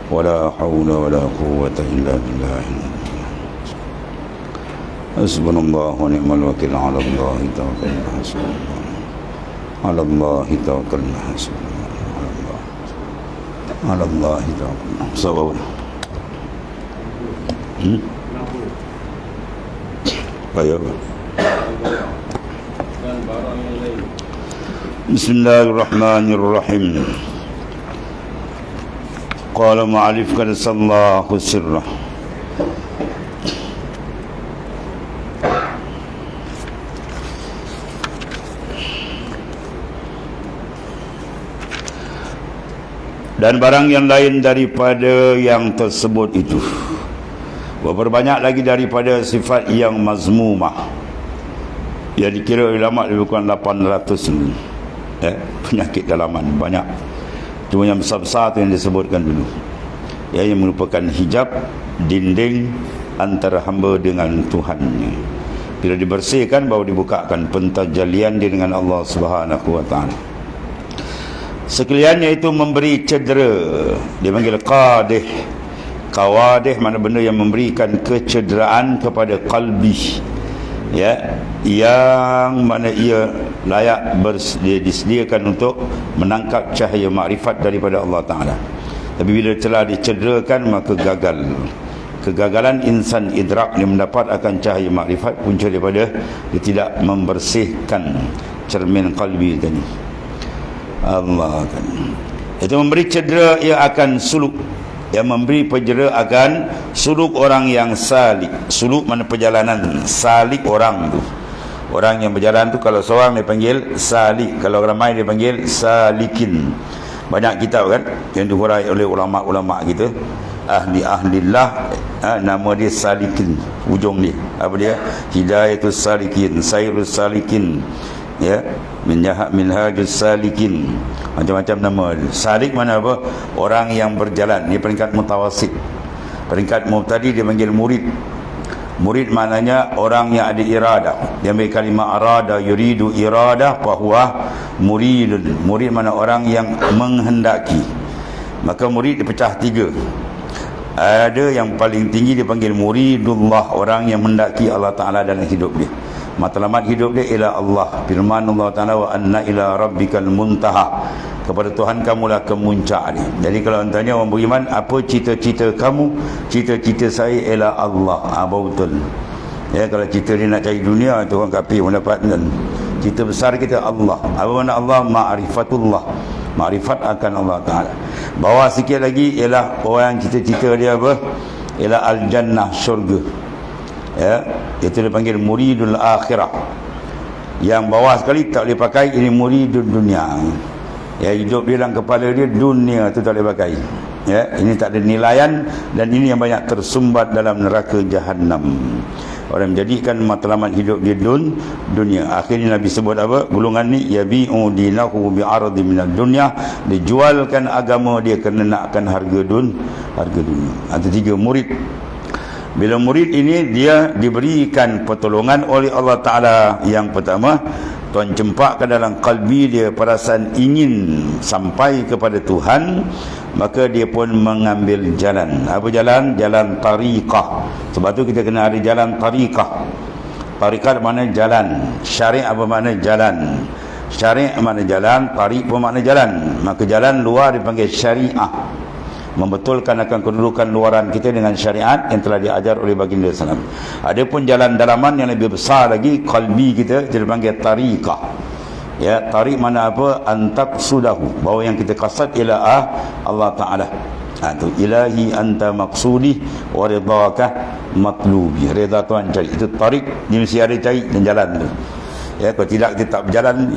ولا حول ولا قوة إلا بالله. حسبنا الله ونعم الوكيل. على الله توكلنا حسبنا الله. على الله توكلنا حسبنا الله. على الله توكلنا. صبر. Baik. Bismillahirrahmanirrahim. Qala ma'alif qad sallahu sirrah. Dan barang yang lain daripada yang tersebut itu, berbanyak lagi daripada sifat yang mazmumah, yang dikira ulama lebih kurang 800 ni. Penyakit dalaman banyak. Cuma yang besar-besar tu yang disebutkan dulu, yang merupakan hijab, dinding antara hamba dengan Tuhannya. Bila dibersihkan, baru dibukakan pentajalian dia dengan Allah Subhanahu wa ta'ala. Sekaliannya itu memberi cedera, dia panggil qadih. Qawadih mana benda yang memberikan kecederaan kepada qalbi, ya, yang mana ia layak disediakan untuk menangkap cahaya makrifat daripada Allah Ta'ala. Tapi bila telah dicederakan, maka gagal. Kegagalan insan idrak dia mendapat akan cahaya makrifat punca daripada dia tidak membersihkan cermin qalbi tadi. Allah kan, itu memberi cedera, ia akan suluk. Yang memberi penjara akan suluk orang yang salik. Suluk mana perjalanan, salik orang tu. Orang yang berjalan tu, kalau seorang dia panggil salik, kalau ramai dia panggil salikin. Banyak kitab kan yang dihurai oleh ulama-ulama kita, ahli-ahlillah, nama dia salikin, ujung dia apa dia? Hidayatus salikin, sairus salikin, ya, minhajus salikin, macam-macam nama. Salik mana apa? Orang yang berjalan. Ini peringkat mutawasit. Peringkat mubtadi dia panggil murid. Murid maknanya orang yang ada iradah. Dia ambil kalimah arada, yuridu iradah, fahuwa muridun. Murid mana orang yang menghendaki. Maka murid dipecah 3. Ada yang paling tinggi dia panggil muridullah, orang yang mendaki Allah Ta'ala dalam hidup dia. Matlamat hidup dia ila Allah. Firman Allah Ta'ala, wa anna ila rabbikal muntaha, kepada Tuhan kamulah kemuncak dia. Jadi kalau tanya orang beriman, apa cita-cita kamu? Cita-cita saya ialah Allah. Betul. Ya, kalau cita dia nak cari dunia, tu orang kafir mendapat kan. Cita besar kita Allah. Apa makna Allah? Ma'rifatullah, ma'rifat akan Allah Ta'ala. Bawah sikit lagi ialah orang yang cita-cita dia apa? Ialah al-jannah, syurga. Ya, itu dia panggil muridul akhirah. Yang bawah sekali tak boleh pakai, ini muridul dunia. Ya, hidup dia dalam kepala dia dunia tu tak boleh pakai. Ya, ini tak ada nilaian, dan ini yang banyak tersumbat dalam neraka jahanam. Orang menjadikan matlamat hidup dia dunia. Akhirnya Nabi sebut apa? Golongan ni yabi'u dinahu bi'ardi minad dunya, dijualkan agama dia kerana nakkan harga dunia. Ada 3 murid. Bila murid ini dia diberikan pertolongan oleh Allah Ta'ala. Yang pertama, Tuhan cempakkan dalam kalbi dia perasaan ingin sampai kepada Tuhan, maka dia pun mengambil jalan. Apa jalan? Jalan tariqah. Sebab tu kita kena ada jalan tariqah. Tariqah mana? Jalan. Syariat apa makna? Jalan. Syariat mana? Jalan. Tariq pun makna jalan. Maka jalan luar dipanggil syariah, membetulkan akan kedudukan luaran kita dengan syariat yang telah diajar oleh baginda sallam. Adapun jalan dalaman yang lebih besar lagi, qalbi kita, jadi panggil tariqah. Ya, tariq mana apa? Antaqsudahu, bahawa yang kita qasad ialah Allah Ta'ala. Tu ilahi anta maqsudi wa ridaka matlubi. Rida Tuhan cari. Itu tariq, dia mesti ada cari dan jalan tu. Ya, kalau tidak kita tak berjalan.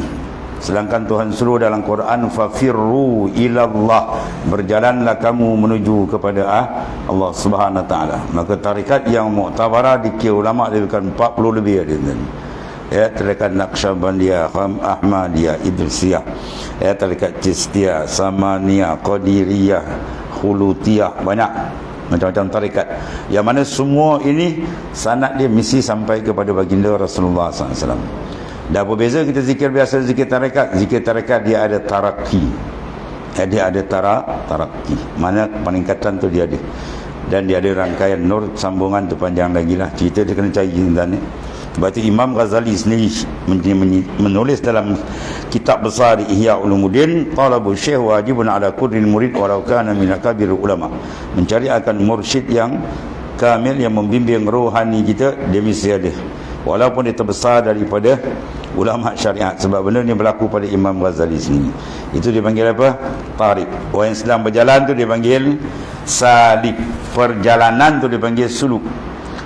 Sedangkan Tuhan suruh dalam Quran, fafirru ilallah, berjalanlah kamu menuju kepada Allah Subhanahu wa ta'ala. Maka tarikat yang muktabarah dikira ulama lebih 40 lebih ada. Ya, tarikat Naqsyabandiyah, Ahmadiyah, Idrisiyah, ya, tarikat Chistiyah, Samaniyah, Qadiriyah, Khulutiyah, banyak macam-macam tarikat. Yang mana semua ini sanad dia mesti sampai kepada baginda Rasulullah SAW. Dan berbeza kita zikir biasa, zikir tarekat. Zikir tarekat dia ada taraqi. Dia ada taraqi. Mana peningkatan tu dia ada. Dan dia ada rangkaian nur sambungan tu panjang lagi lah. Cerita dia kena cari tentang ni. Sebab tu Imam Ghazali sendiri menulis dalam kitab besar Ihya Ulumuddin, talabu syekh wajibun ala kulli murid walau kana min akabir ulama. Mencari akan mursyid yang kamil, yang membimbing rohani kita, dia mesti ada. Walaupun dia terbesar daripada ulama syariat. Sebab benda ni berlaku pada Imam Ghazali sendiri. Itu dipanggil apa? Tarik. Orang yang sedang berjalan tu dipanggil salik. Perjalanan tu dipanggil suluk.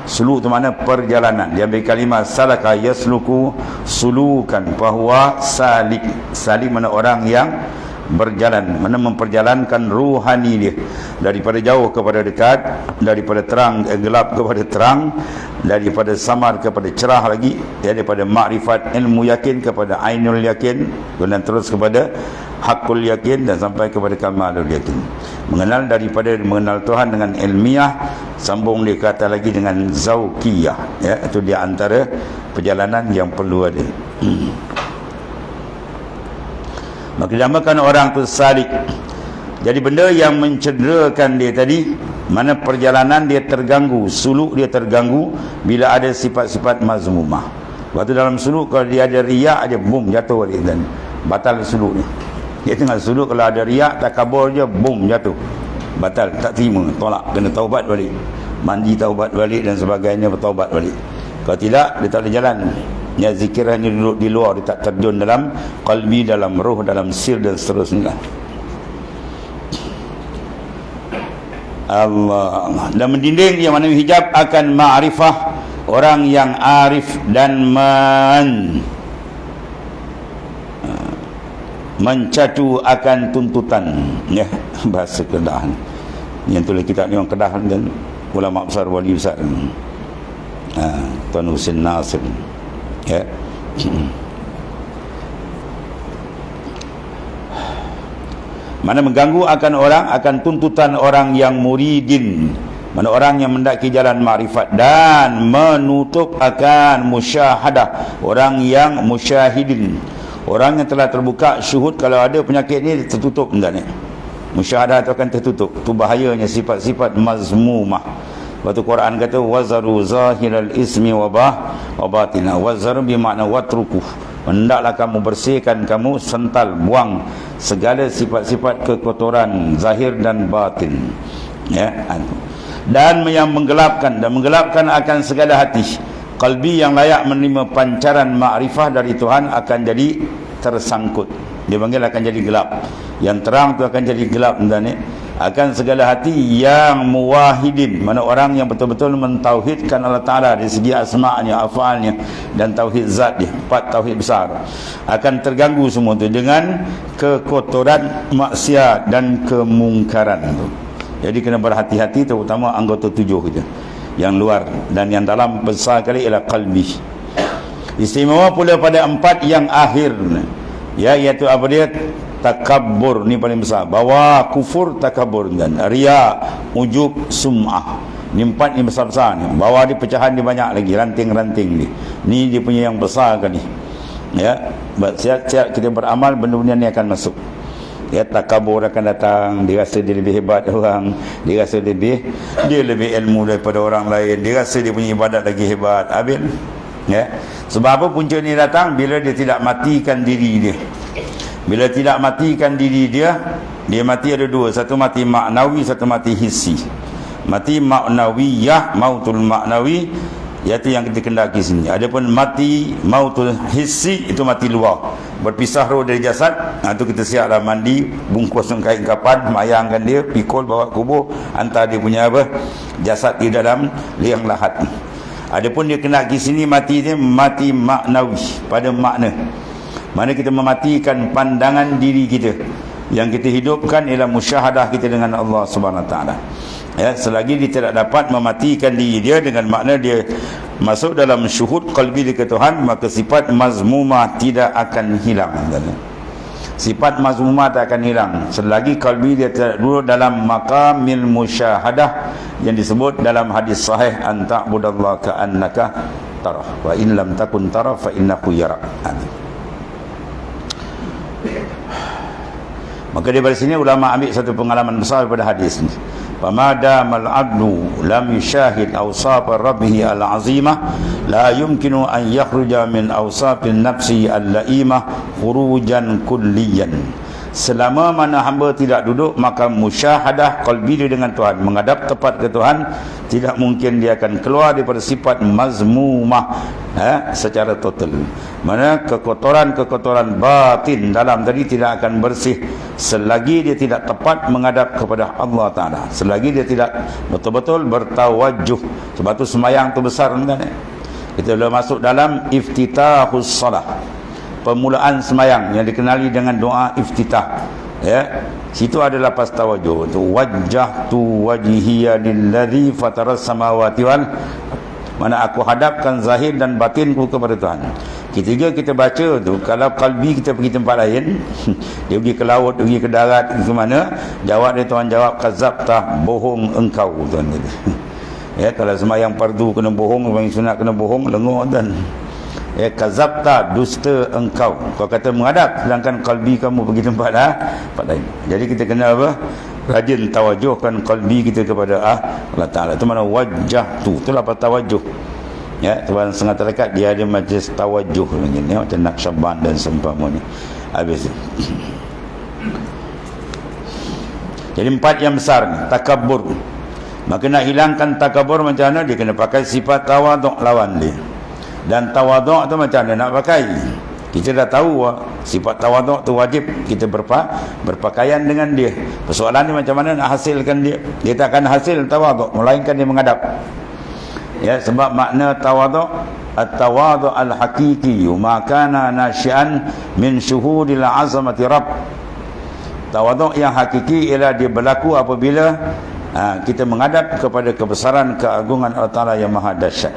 Suluk tu mana? Perjalanan. Dia ambil kalimah salaka yasluku sulukan, bahawa salik. Salik mana? Orang yang berjalan, mana memperjalankan ruhani dia daripada jauh kepada dekat, daripada terang gelap kepada terang, daripada samar kepada cerah lagi, daripada makrifat ilmu yakin kepada ainul yakin, dan terus kepada hakul yakin, dan sampai kepada kamalul yakin. Mengenal Tuhan dengan ilmiah, sambung dia kata lagi dengan zauqiyah, ya, itu dia antara perjalanan yang perlu ada. Maka dinamakan orang tu salik. Jadi benda yang mencederakan dia tadi, mana perjalanan dia terganggu, suluk dia terganggu bila ada sifat-sifat mazmumah. Waktu dalam suluk, kalau dia ada riak, dia boom, jatuh balik dan batal suluk ni. Dia tengah suluk, kalau ada riak, takabur je, boom, jatuh, batal, tak terima, tolak, kena taubat balik, mandi taubat balik dan sebagainya, bertaubat balik. Kalau tidak, dia tak boleh jalan. Ya, zikir hanya duduk di luar, dia tak terjun dalam qalbi, dalam roh, dalam sir dan seterusnya. Allah. Dan mendinding yang mana hijab akan ma'rifah orang yang arif dan mencatu akan tuntutan, ya, bahasa Kedahan. Yang tulis kitab ni orang Kedah dan ulama besar, wali besar, Tuan Husin Nasir, ya. Mana mengganggu akan orang, akan tuntutan orang yang muridin, mana orang yang mendaki jalan makrifat, dan menutup akan musyahadah orang yang musyahidin, orang yang telah terbuka syuhud. Kalau ada penyakit ni tertutup benda ni, musyahadah itu akan tertutup. Tu bahayanya sifat-sifat mazmumah. Waktu Quran kata wazaru zahiral ismi wa batina. Wazaru bermakna watruku. Hendaklah kamu bersihkan, kamu sental, buang segala sifat-sifat kekotoran zahir dan batin, ya. Dan yang menggelapkan, dan menggelapkan akan segala hati. Qalbi yang layak menerima pancaran makrifah dari Tuhan akan jadi tersangkut. Dia panggil akan jadi gelap. Yang terang tu akan jadi gelap, dan akan segala hati yang muwahidin, mana orang yang betul-betul mentauhidkan Allah Ta'ala dari segi asma'nya, af'alnya, dan tauhid zat dia, 4 tauhid besar, akan terganggu semua itu dengan kekotoran maksiat dan kemungkaran tu. Jadi kena berhati-hati, terutama anggota 7 itu, yang luar, dan yang dalam besar kali ialah qalbi. Istimewa pula pada 4 yang akhir, ya, iaitu apa dia? Takabbur, ni paling besar. Bawa kufur, takabbur, dan riya, ujub, sum'ah. Ni 4 ni besar-besar ni. Bawa dia pecahan dia banyak lagi, ranting-ranting ni. Ni dia punya yang besar kan ni. Ya, siap-siap kita beramal, benda-benda ni akan masuk. Ya, takabur akan datang. Dia rasa dia lebih hebat orang, dia rasa dia lebih ilmu daripada orang lain, dia rasa dia punya ibadat lagi hebat. Habis, ya. Sebab apa punca ni datang? Bila dia tidak matikan diri dia. Bila tidak matikan diri dia, dia mati ada 2. Satu mati maknawi, satu mati hissi. Mati maknawiyah, mautul maknawi, iaitu yang kita kendaki sini. Adapun mati mautul hissi, itu mati luar, berpisah roh dari jasad. Itu kita siaplah mandi, bungkus kain kapan, mayangkan dia, pikul bawa kubur, hantar dia punya apa, jasad di dalam liang lahat. Adapun dia kendaki sini mati dia mati maknawi, pada makna. Mana kita mematikan pandangan diri kita. Yang kita hidupkan ialah musyahadah kita dengan Allah Subhanahu Wa Taala. Ya, selagi dia tidak dapat mematikan diri dia dengan makna dia masuk dalam syuhud qalbi dia ke Tuhan, maka sifat mazmumah tidak akan hilang. Sifat mazmumah tak akan hilang selagi qalbi dia tidak duduk dalam maqamil musyahadah yang disebut dalam hadis sahih, anta budallaha ka'annaka tarah wa in lam takun tarah fa innahu yarak. Maka dari sini ulama ambil satu pengalaman besar daripada hadis ni. Famadamal abdu lam yushahid awsaf rabbih al-azimah la yumkinu an yakhruja min awsafin nafsi al-laimah khurujan kulliyan. Selama mana hamba tidak duduk, maka musyahadah qalbi dia dengan Tuhan, menghadap tepat ke Tuhan, tidak mungkin dia akan keluar daripada sifat mazmumah secara total. Mana kekotoran-kekotoran batin dalam tadi tidak akan bersih selagi dia tidak tepat menghadap kepada Allah Ta'ala, selagi dia tidak betul-betul bertawajuh. Sebab tu semayang tu besar kan? Kita dah masuk dalam iftitahus salah, permulaan semayang yang dikenali dengan doa iftitah. Situ ada lapas tawajuh tu, wajjahtu wajhiya lilladzi fataras samawati wal, mana aku hadapkan zahir dan batinku kepada Tuhan. Ketiga kita baca tu, kalau kalbi kita pergi tempat lain, dia pergi ke laut, pergi ke darat, ke mana, jawab dia, Tuhan jawab kazabtah, bohong engkau, Tuhan kata. Kalau semayang fardu kena bohong, semayang sunat kena bohong, lengok dan kazabta, dusta engkau. Kau kata menghadap, sedangkan kalbi kamu pergi tempat lain. Jadi kita kena apa? Rajin tawajuhkan kalbi kita kepada Allah Ta'ala. Itu mana wajah tu, itulah apa tawajuh. Tuan setengah terdekat dia ada majlis tawajuh macam ni, macam Naqsyaband dan seumpamanya. Habis tu. Jadi 4 yang besar ni, takabur. Maka nak hilangkan takabur macam mana? Dia kena pakai sifat tawaduk lawan dia. Dan tawaduk tu macam mana nak pakai? Kita dah tahu sifat tawaduk tu wajib kita berpakaian dengan dia. Persoalan ni macam mana nak hasilkan dia? Dia tak akan hasil tawaduk melainkan dia menghadap. Sebab makna tawaduk, at-tawaduk al-haqiqi ma kana nasyian min syuhudil azamati rabb. Tawaduk yang hakiki ialah dia berlaku apabila kita menghadap kepada kebesaran keagungan Allah Ta'ala yang maha dahsyat.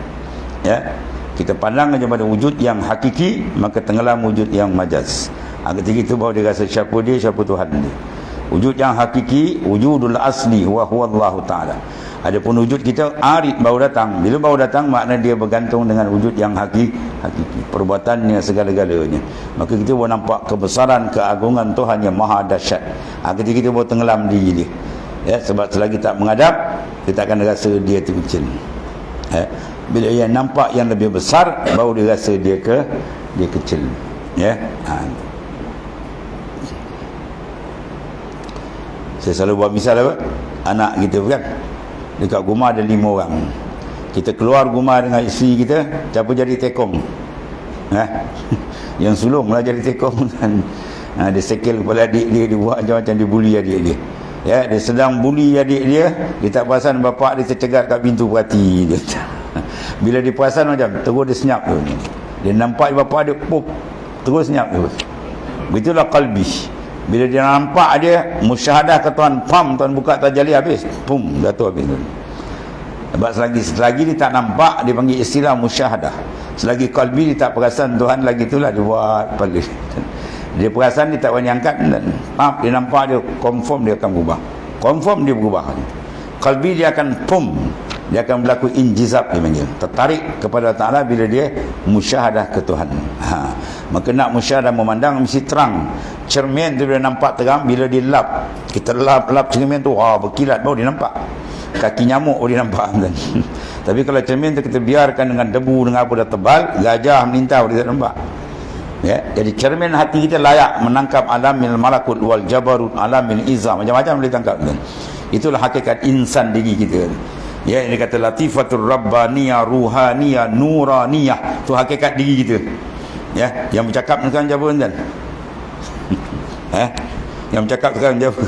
Kita pandang aja pada wujud yang hakiki, maka tenggelam wujud yang majaz. Ketika itu baru dia rasa siapa dia, siapa Tuhan dia. Wujud yang hakiki, wujudul asli wa huwa Allah Ta'ala. Adapun wujud kita arid baru datang. Bila baru datang, makna dia bergantung dengan wujud yang hakiki, perbuatannya segala-galanya. Maka kita boleh nampak kebesaran keagungan Tuhan yang maha dahsyat. Ketika kita boleh tenggelam diri dia. Sebab selagi tak menghadap, kita akan rasa dia tu kecil. Bila ia nampak yang lebih besar, baru dia rasa dia kecil. Saya selalu buat misal apa? Anak kita kan, dekat rumah ada 5 orang. Kita keluar rumah dengan isteri kita, siapa jadi tekong? Yang sulung lah jadi tekong kan. Dia sekil kepala adik dia, dia buat macam-macam, dia bully adik dia. Dia sedang bully adik dia, dia tak perasan bapak dia tercegat kat pintu perhati dia. Bila dia perasan macam, terus dia senyap tu. Dia nampak bapak dia, pop, terus senyap tu. Begitulah qalbi. Bila dia nampak dia, musyahadah ke Tuhan, pam, Tuhan buka tajalli habis, pum, jatuh habis tu. Sebab selagi dia tak nampak, dia panggil istilah musyahadah. Selagi qalbi dia tak perasan Tuhan, lagi itulah dia buat paling. Dia perasan, dia tak berani angkat, dan pam, dia nampak dia, confirm dia akan berubah. Confirm dia berubah. Qalbi dia akan pum, dia akan berlaku injizab, dia panggil, tertarik kepada Ta'ala bila dia musyahadah ke Tuhan. Maka nak musyahadah memandang mesti terang. Cermin tu bila nampak terang, bila dia lap, kita lap cermin tu, berkilat baru dia nampak. Kaki nyamuk baru dia nampak kan. Tapi kalau cermin tu kita biarkan dengan debu, dengan apa dah tebal, gajah melintah baru dia tak nampak. Jadi cermin hati kita layak menangkap alamil malakut wal jabarut, alamil izah, macam-macam boleh tangkap kan. Itulah hakikat insan diri kita. Ini kata latifatul rabbaniyah, ruhaniyah, nuraniyah. Itu hakikat diri kita. Yang bercakap sekarang siapa tuan-tuan? Yang bercakap sekarang siapa?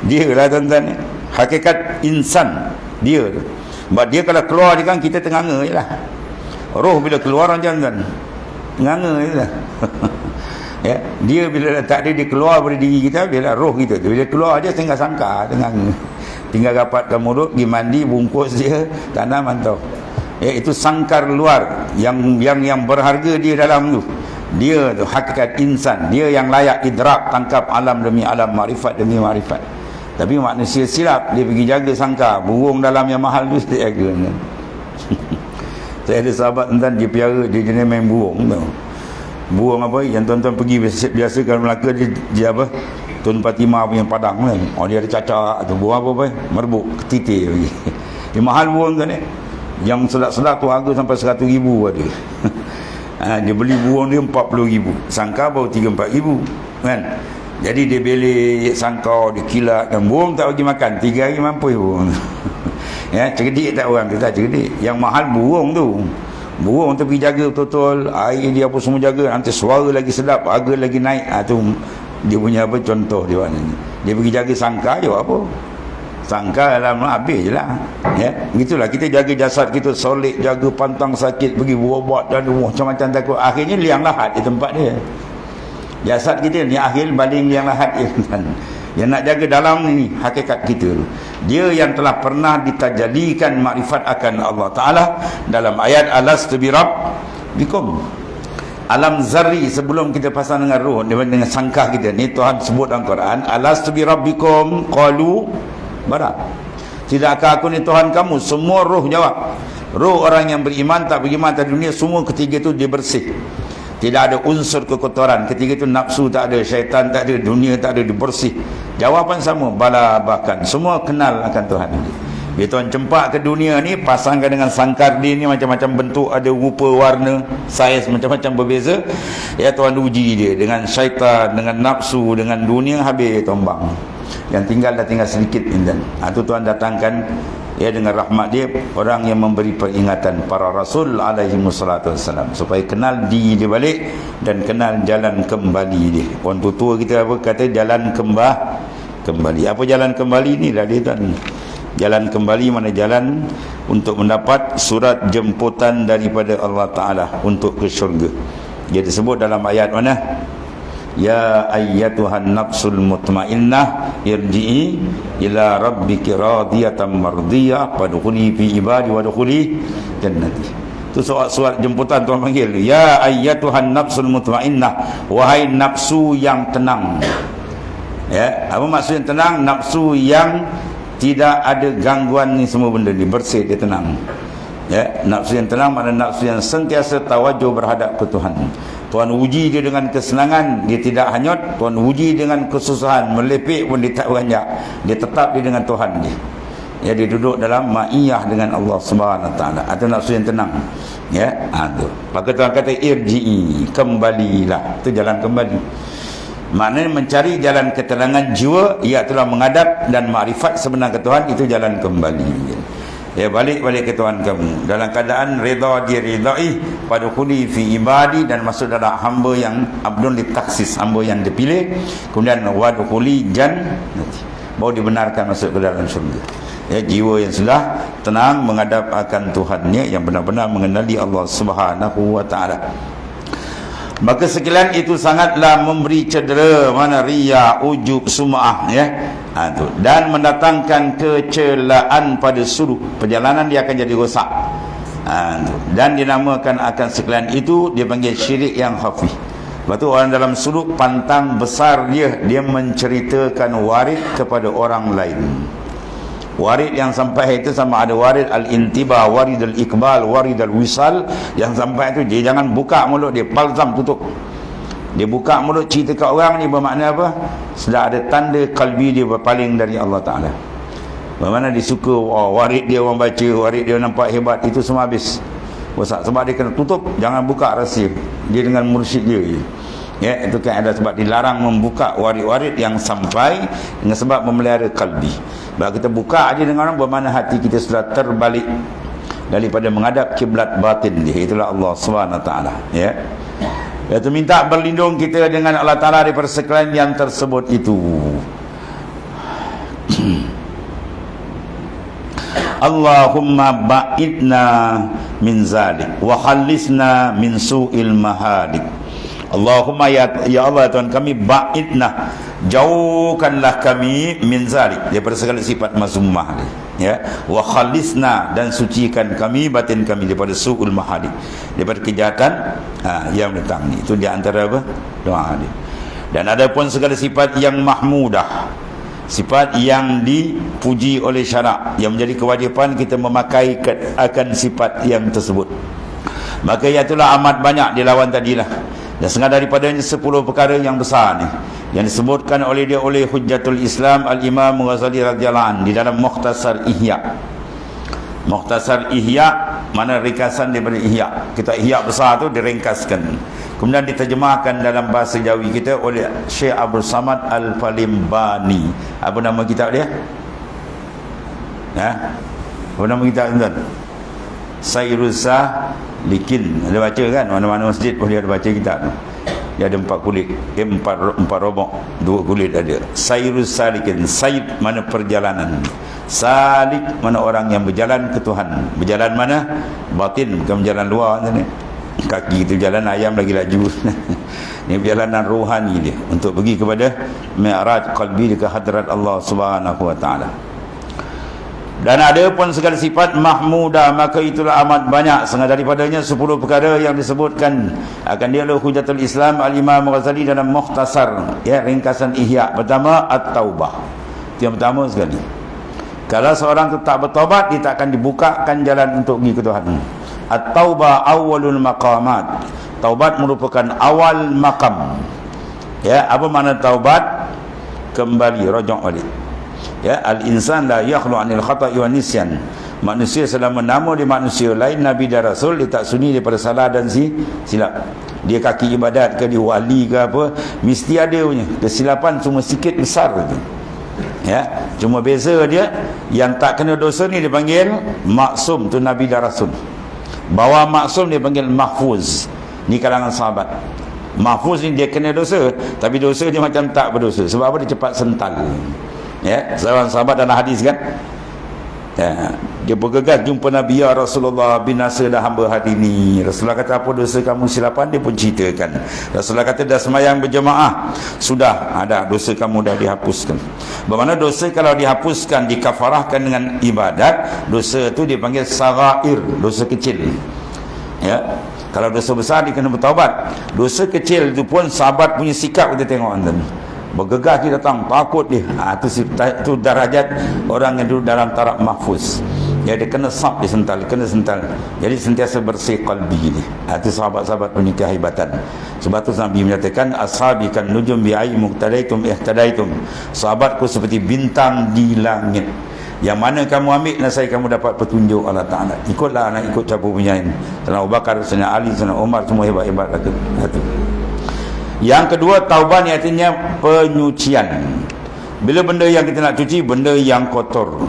Dia lah tuan-tuan. Hakikat insan dia tu. Sebab dia kalau keluar je kan, kita tenganga je lah. Roh bila keluar macam tuan, tenganga je lah. Dia bila tak ada, dia keluar dari diri kita, bila roh kita tu, bila keluar je tinggal sangka, tenganga. Tinggal rapatkan mulut, pergi mandi, bungkus dia, tanam mantau. Itu sangkar luar yang berharga dia dalam tu. Dia tu hakikat insan, dia yang layak idrak, tangkap alam demi alam, makrifat demi makrifat. Tapi manusia silap, dia pergi jaga sangka, burung dalam yang mahal tu dia jaga. Saya ada sahabat tuan, dia piara, dia jenis main burung tau. Burung apa yang tuan-tuan pergi biasa kalau Melaka, dia apa, Tun Fatimah punya padang kan. Oh dia ada cacak tu, buah apa merbuk ketitir lagi. Dia mahal burung kan ni. Yang sedap-sedap tu harga sampai 100,000 ada. Dia beli burung dia 40,000. Sangka baru 3-4,000 kan. Jadi dia beli sangkau, dia kilat dan burung tak bagi makan 3 hari mampu burung. Ya, cerdik tak orang tu, tak cerdik. Yang mahal burung tu. Burung tu pergi jaga betul-betul, air dia apa semua jaga, nanti suara lagi sedap, harga lagi naik. Tu dia punya apa contoh dia mana ni. Dia pergi jaga sangka je apa. Sangka dalam habis je lah. Ya, begitulah kita jaga jasad kita solid, jaga pantang sakit, pergi berobat dan macam-macam takut. Akhirnya liang lahat di tempat dia. Jasad kita ni akhir baling liang lahat dia. Yang nak jaga dalam ni hakikat kita. Dia yang telah pernah ditajalikan makrifat akan Allah Ta'ala dalam ayat alastu bi rabbikum. Alam zarri, sebelum kita pasang dengan roh, dengan sangkah kita ni, Tuhan sebut dalam Quran, alastu bi rabbikum qalu bala. Tidakkah aku ni Tuhan kamu? Semua roh jawab. Roh orang yang beriman tak beriman atas dunia, semua ketiga tu dia bersih. Tidak ada unsur kekotoran. Ketiga itu nafsu tak ada, syaitan tak ada, dunia tak ada, dibersih. Jawapan sama, bala bahkan. Semua kenal akan Tuhan. Bila Tuhan cempak ke dunia ni, pasangkan dengan sangkar dia ni, macam-macam bentuk, ada rupa, warna, saiz macam-macam berbeza. Ya, Tuhan uji dia dengan syaitan, dengan nafsu, dengan dunia, habis tombang. Yang tinggal dah tinggal sedikit indan. Itu Tuhan datangkan ya dengan rahmat dia orang yang memberi peringatan, para rasul alaihi wassalatu wassalam, supaya kenal diri dia balik dan kenal jalan kembali dia. Orang tua kita apa kata, jalan kembali. Apa jalan kembali ni dah dia tuan. Jalan kembali mana jalan untuk mendapat surat jemputan daripada Allah Ta'ala untuk ke syurga. Dia disebut dalam ayat mana? Ya ayyatuhan nafsul mutmainnah irji'i ila rabbiki radiyatan mardiyah fadkhuli fi ibadi wadkhuli jannati. Itu surat jemputan Tuhan panggil. Ya ayyatuhan nafsul mutmainnah, wahai nafsu yang tenang. Ya, apa maksud yang tenang? Nafsu yang tidak ada gangguan ni semua benda ni, bersih, dia tenang. Ya, nafsu yang tenang maknanya nafsu yang sentiasa tawajuh berhadap ke Tuhan. Tuhan uji dia dengan kesenangan, dia tidak hanyut. Tuhan uji dengan kesusahan, melepek pun dia tak beranjak. Dia tetap dia dengan Tuhan dia. Ya, dia duduk dalam ma'iyah dengan Allah Subhanahu Wa Taala. Itu nafsu yang tenang. Ya, tu. Maka Tuhan kata irji'i, kembalilah. Itu jalan kembali. Maknanya mencari jalan ketenangan jiwa, iaitu menghadap dan makrifat sebenar ke Tuhan, itu jalan kembali. Ya, balik ke Tuhan kamu dalam keadaan redha, dia redai, fadkhuli fi ibadi, dan masuk dalam hamba yang abdun litaksis, hamba yang dipilih, kemudian wadkhuli jannati, baru dibenarkan masuk ke dalam syurga. Ya, jiwa yang sudah tenang menghadap akan Tuhannya, yang benar-benar mengenali Allah Subhanahu Wa Taala. Maka sekalian itu sangatlah memberi cedera mana riya, ujub, sum'ah, ya. Dan mendatangkan kecelaan pada suruh perjalanan, dia akan jadi rosak. Dan dinamakan akan sekalian itu, dia panggil syirik yang khafi. Lepas tu orang dalam suluk pantang besar dia menceritakan warid kepada orang lain. Warid yang sampai itu sama ada warid al-intibah, warid al-iqbal, warid al-wisal. Yang sampai itu dia jangan buka mulut dia, palzam, tutup. Dia buka mulut cerita kat orang ni bermakna apa? Sudah ada tanda kalbi dia berpaling dari Allah Ta'ala. Bermakna dia suka, warid dia orang baca, warid dia nampak hebat, itu semua habis. Sebab dia kena tutup, jangan buka rahsia dia dengan mursyid dia. Ya, itu kan ada sebab dilarang membuka warid-warid yang sampai dengan sebab memelihara kalbi. Bila kita buka aja dengan orang, bermakna hati kita sudah terbalik daripada menghadap kiblat batin dia, itulah Allah SWT. Ya, iaitu minta berlindung kita dengan Allah Ta'ala daripada sekalian yang tersebut itu. Allahumma ba'idna min zalik wa khallisna min su'il mahalik. Allahumma ya Allah Tuhan kami, ba'idna, jauhkanlah kami min zalik, daripada segala sifat mazmumah, ya, wa khalisna, dan sucikan kami batin kami daripada su'ul mahalik, daripada kejahatan yang datang ni. Itu di antara apa? Doa dia. Dan ada pun segala sifat yang mahmudah, sifat yang dipuji oleh syarak, yang menjadi kewajipan kita memakai akan sifat yang tersebut. Maka itulah amat banyak dilawan tadilah. Dan setengah daripadanya 10 perkara yang besar ni, yang disebutkan oleh dia oleh Hujjatul Islam Al-Imam Ghazali radhiyallahu anhu di dalam Mukhtasar Ihya. Mukhtasar Ihya mana ringkasan daripada Ihya. Kita Ihya besar tu diringkaskan. Kemudian diterjemahkan dalam bahasa Jawi kita oleh Syekh Abdul Samad Al-Falimbani. Apa nama kitab dia? Apa nama kitab tuan? Sayrus Salikin. Ada baca kan? Mana-mana masjid pun dia ada baca kitab tu. Dia ada 4 kulit, empat robok, 2 kulit ada. Sayrus Salikin. Sayd mana perjalanan, salik mana orang yang berjalan ke Tuhan. Berjalan mana? Batin, bukan berjalan luar ni. Kaki itu jalan, ayam lagi laju. Ini perjalanan rohani dia untuk pergi kepada mi'raj qalbi ke hadrat Allah Subhanahu wa taala. Dan ada pun segala sifat mahmudah, maka itulah amat banyak setengah daripadanya 10 perkara yang disebutkan akan dia oleh Hujjatul Islam Al-Imam Ghazali dalam Mukhtasar, ya, ringkasan Ihya. Pertama, at-taubah. Itu yang pertama sekali. Kalau seorang itu tak bertaubat, dia tak akan dibukakan jalan untuk pergi ke Tuhan. At-taubah awwalul maqamat. Taubat merupakan awal makam. Ya, apa makna taubat? Kembali, rajak balik. Ya, al-insan la yakhlu 'anil khata'i wan nisyan. Manusia selama nama dia manusia lain, nabi dan rasul, dia tak sunyi daripada salah dan silap. Dia kaki ibadat ke, dia wali ke apa, mesti ada punya kesilapan, cuma sikit besar tu. Ya, cuma beza dia yang tak kena dosa ni dipanggil maksum, tu nabi dan rasul. Bawah maksum dia panggil mahfuz. Ni kalangan sahabat. Mahfuz ni dia kena dosa, tapi dosa dia macam tak berdosa. Sebab apa? Dia cepat sental. Ya, seorang sahabat dalam hadis kan, ya, dia bergegas jumpa Nabi, ya Rasulullah, binasa dah hamba hari ini. Rasulullah kata, apa dosa kamu silapan? Dia pun ceritakan. Rasulullah kata, dah semayang berjemaah, sudah ada dosa kamu dah dihapuskan. Bagaimana dosa kalau dihapuskan, dikafarahkan dengan ibadat, dosa itu dipanggil sagair, dosa kecil. Ya, kalau dosa besar dia kena bertaubat. Dosa kecil itu pun sahabat punya sikap kita tengok anda. Bergegas dia datang, takut dia. Itu darajat orang yang duduk dalam taraf mahfuz. Ya, dia kena sab, dia sental, kena sental. Jadi sentiasa bersih qalbi dia. Itu sahabat-sahabat punya kehebatan. Sebab tu Nabi menyatakan, ashabi kan nujum bi'ai muqtadaitum ihtadaitum. Sahabatku seperti bintang di langit. Yang mana kamu ambil, nasai kamu dapat petunjuk Allah Ta'ala. Ikutlah, anak ikut campur punya ini. Sayyidina Abu Bakar, Sayyidina Ali, Sayyidina Umar, semua hebat-hebat kata. Yang kedua, taubat ni artinya penyucian. Bila benda yang kita nak cuci, benda yang kotor,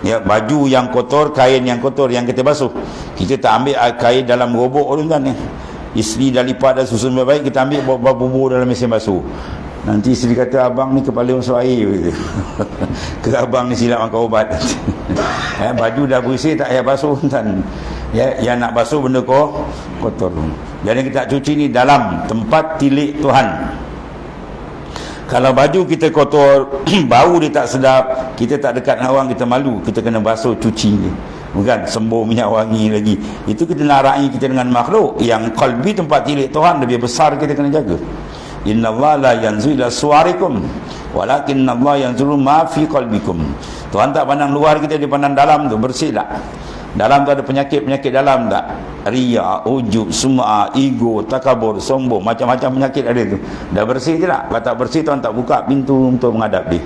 ya, baju yang kotor, kain yang kotor yang kita basuh, kita tak ambil kain dalam robok kan, ya. Isteri dah lipat dah susun baik-baik, kita ambil bawa bubur dalam mesin basuh. Nanti isteri kata, abang ni kepala masuk air. Ke abang ni silap makan obat. Ya, baju dah bersih, tak payah basuh kan. Ya, yang nak basuh benda kotor. Jadi kita cuci ni dalam tempat tilik Tuhan. Kalau baju kita kotor, bau dia tak sedap, kita tak dekat dengan orang, kita malu, kita kena basuh, cuci. Bukan sembur minyak wangi lagi. Itu kita nak raih kita dengan makhluk. Yang qalbi, tempat tilik Tuhan, lebih besar kita kena jaga. Innallaha la yanzuru ila suwarikum walakinnallaha yanzuru ma fi qalbikum. Tuhan tak pandang luar kita, dia pandang dalam tu, bersih tak? Dalam tu ada penyakit-penyakit dalam tak? Riya, ujub, sum'ah, ego, takabur, sombong, macam-macam penyakit ada tu. Dah bersih je tak? Kalau tak bersih, Tuhan tak buka pintu untuk menghadap dia.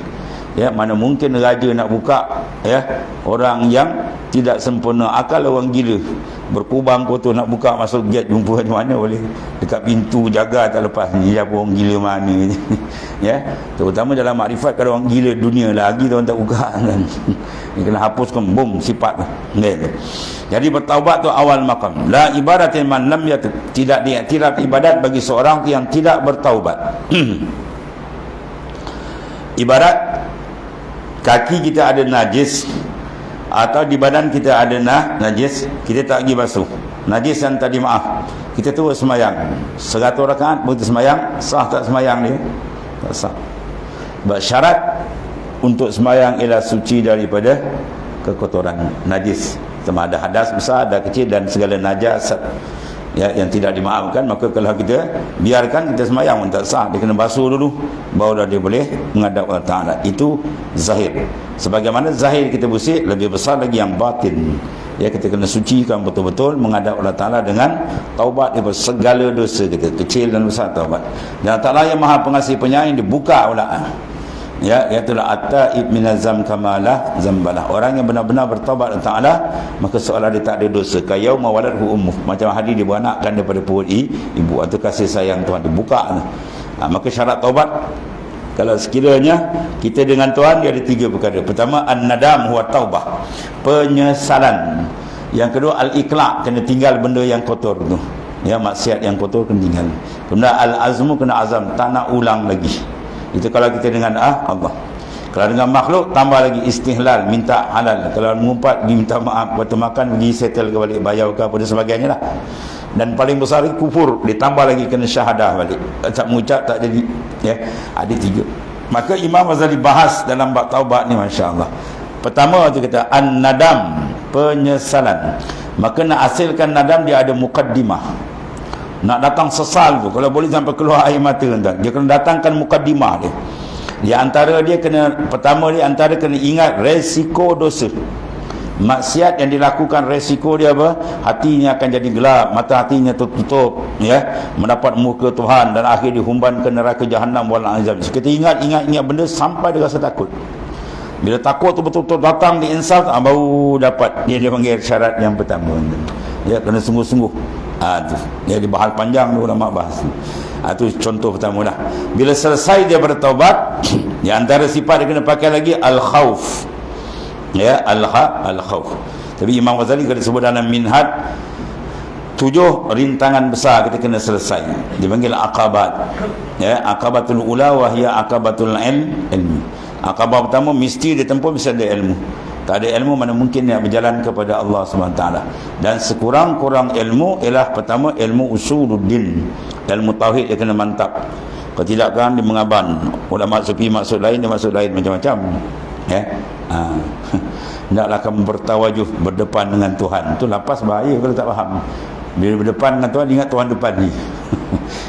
Ya, mana mungkin raja nak buka, ya, orang yang tidak sempurna akal, orang gila berkubang kotor nak buka masuk gate, jumpa di mana boleh, dekat pintu jaga tak lepas ni, siapa orang gila mana. Ya, terutama dalam makrifat, kalau orang gila dunia lagi Tuhan tak buka kan. Dia kena hapuskan, bom, sifat kan. Jadi bertaubat tu awal makam. La ibadatin man lam yatub, tidak diiktiraf ibadat bagi seorang yang tidak bertaubat. Ibarat kaki kita ada najis, atau di badan kita ada najis, kita tak pergi basuh, najis yang tadi maaf, kita terus semayang 100 rakaat, begitu semayang, sah tak semayang dia? Tak sah. Syarat untuk semayang ialah suci daripada kekotoran najis, sama ada hadas besar, ada kecil, dan segala najasat, ya, yang tidak dimaafkan. Maka kalau kita biarkan, kita semayang pun tak sah, dia kena basuh dulu, barulah dia boleh menghadap Allah Ta'ala. Itu zahir. Sebagaimana zahir kita bersih, lebih besar lagi yang batin. Ya, kita kena sucikan betul-betul menghadap Allah Ta'ala dengan taubat daripada segala dosa kita, kecil dan besar taubat. Dan Allah Ta'ala yang Maha Pengasih Penyayang dibuka pula. Ya, itulah at-taib minazam kamalah zambalah. Orang yang benar-benar bertaubat kepada Allah, maka seolah dia tak ada dosa. Kayau mawaladhu ummuh, macam hari dia beranakkan daripada perut ibu. Atau kasih sayang Tuhan dibuka. Maka syarat taubat, kalau sekiranya kita dengan Tuhan, dia ada 3 perkara. Pertama, an-nadam huwa taubah, penyesalan. Yang kedua, al-iqla', kena tinggal benda yang kotor tu. Ya, maksiat yang kotor kena tinggal. Kemudian al-azmu, kena azam, tak nak ulang lagi. Itu kalau kita dengan Allah. Kalau dengan makhluk, tambah lagi istihlal, minta halal. Kalau mengumpat, minta maaf, waktu makan pergi settle ke balik, bayar ke apa dan sebagainya lah. Dan paling besar kufur, ditambah lagi kena syahadah balik. Tak mengucap tak jadi. Ya, ada 3. Maka Imam Ghazali bahas dalam bab taubat ni, masya-Allah. Pertama tu kata an-nadam, penyesalan. Maka nak hasilkan nadam, dia ada mukaddimah. Nak datang sesal tu, kalau boleh sampai keluar air mata tuan, dia kena datangkan mukaddimah dia. Di antara dia kena, pertama dia antara kena ingat resiko dosa. Maksiat yang dilakukan, resiko dia apa? Hatinya akan jadi gelap, mata hatinya tertutup, ya, mendapat muka Tuhan dan akhir dihumban ke neraka jahanam wal azab. Kita ingat benda sampai dia rasa takut. Bila takut tu betul-betul datang di insaf, baru dapat dia panggil syarat yang pertama. Ya, kena sungguh-sungguh. Tu dia dibahas panjang tu, ulama bahas. Tu contoh pertama lah. Bila selesai dia bertaubat, di antara sifat dia kena pakai lagi al-khauf. Ya, al-khauf. Tapi Imam Ghazali kalau sebut dalam Minhaj, 7 rintangan besar kita kena selesai. Dipanggil aqabat. Ya, aqabatul ula wa hiya aqabatul ilmi. Aqabah pertama mesti ditempuh, mesti ada ilmu. Tak ada ilmu, mana mungkin nak berjalan kepada Allah SWT. Dan sekurang-kurang ilmu ialah pertama ilmu usuluddin, ilmu tauhid dia kena mantap. Kalau tidak kan dia mengaban. Ulama sufi maksud lain, dia maksud lain macam-macam. Ya, hendaklah kamu bertawajuh, berdepan dengan Tuhan. Itu lapas bahaya kalau tak faham. Bila berdepan dengan Tuhan, ingat Tuhan depan ni.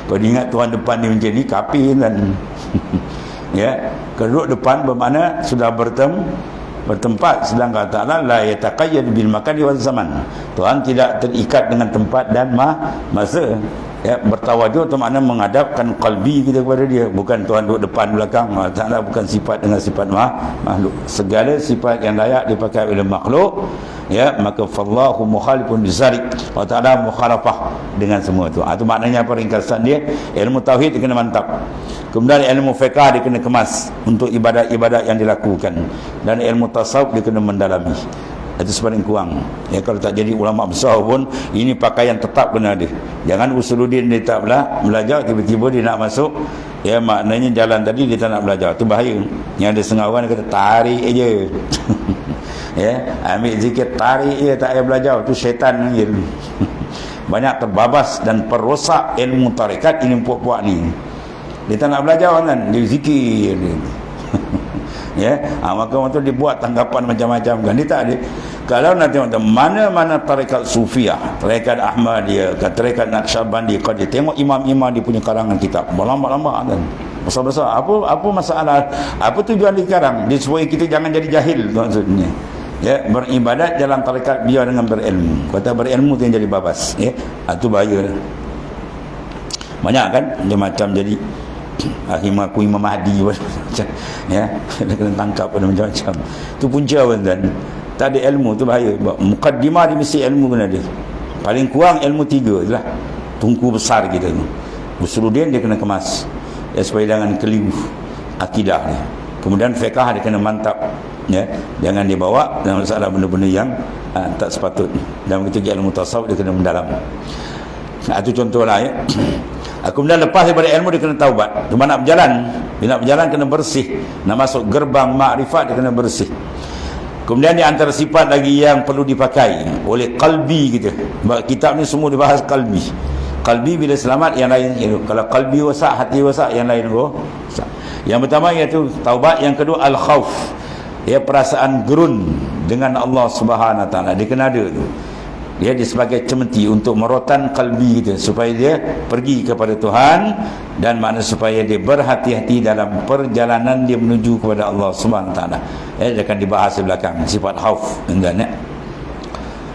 Kalau ingat Tuhan depan ni macam ni, kafir kan. Ya, kalau depan bermakna sudah bertempat, sedangkan Ta'ala la yataqayyad bil makani wal zaman. Tuhan tidak terikat dengan tempat dan masa. Ya, bertawajuh itu makna menghadapkan qalbi kita kepada dia, bukan Tuhan duduk depan belakang. Ta'ala bukan sifat dengan sifat makhluk. Segala sifat yang layak dipakai oleh makhluk, ya, maka fallahu mukhalifun bizalik. Allah Ta'ala mukhalafah dengan semua itu. Itu maknanya apa ringkasan dia? Ilmu tauhid dia kena mantap. Kemudian ilmu fiqh dia kena kemas untuk ibadat-ibadat yang dilakukan. Dan ilmu tasawuf dia kena mendalami. Itu sepaling kurang. Ya, kalau tak jadi ulama besar pun, ini pakaian tetap kena ada. Jangan usuluddin dia tak belajar, tiba-tiba dia nak masuk, ya, maknanya jalan tadi dia tak nak belajar. Itu bahaya. Yang ada setengah orang dia kata tarik je. Ya, ambil zikir tarik je, tak payah belajar. Itu syaitan je. Banyak terbabas dan perosak ilmu tarekat ini puak-puak ni. Dia tak nak belajar kan, dia zikir dia. Ya, maka waktu dibuat tanggapan macam-macam kan. Dia tak ada. Kalau nanti mana-mana tarekat Sufiyah, tarekat Ahmadiyah, tarekat Naqsyabandi, kalau dia tengok imam-imam dia punya karangan kitab lama-lama kan, besar-besar. Apa masalah? Apa tujuan dia sekarang? Dia supaya kita jangan jadi jahil maksudnya. Ya, beribadat dalam tarekat biar dengan berilmu. Kata berilmu tu yang jadi babas. Ya, itu bahaya. Banyak kan dia macam jadi akhirnya aku Imam Mahdi macam, ya, kena tangkap pada macam-macam. Itu punca kan. Tak ada ilmu tu bahaya. Mukaddimah dia mesti ilmu kena ada. Paling kurang ilmu 3 itulah tungku besar kita tu. Usuluddin dia kena kemas, ya, supaya jangan keliru akidah dia. Kemudian fiqh dia kena mantap, ya, jangan dibawa dalam masalah benda-benda yang tak sepatutnya. Dan begitu ilmu tasawuf dia kena mendalam. Itu contohlah, ya. Kemudian lepas daripada ilmu dia kena taubat. Cuma nak berjalan, bila nak berjalan kena bersih. Nak masuk gerbang makrifat dia kena bersih. Kemudian di antara sifat lagi yang perlu dipakai oleh qalbi kita. Sebab kitab ni semua dibahas qalbi. Qalbi bila selamat, yang lain itu. Kalau qalbi wasak, hati wasak, yang lain rosak. Yang pertama iaitu taubat, yang kedua al-khauf. Ya, perasaan gerun dengan Allah Subhanahu Wa Taala. Dia kena ada tu. Dia sebagai cemeti untuk merotan kalbi kita supaya dia pergi kepada Tuhan, dan makna supaya dia berhati-hati dalam perjalanan dia menuju kepada Allah Subhanahu Wa Taala. Dia akan dibahas di belakang sifat khauf dan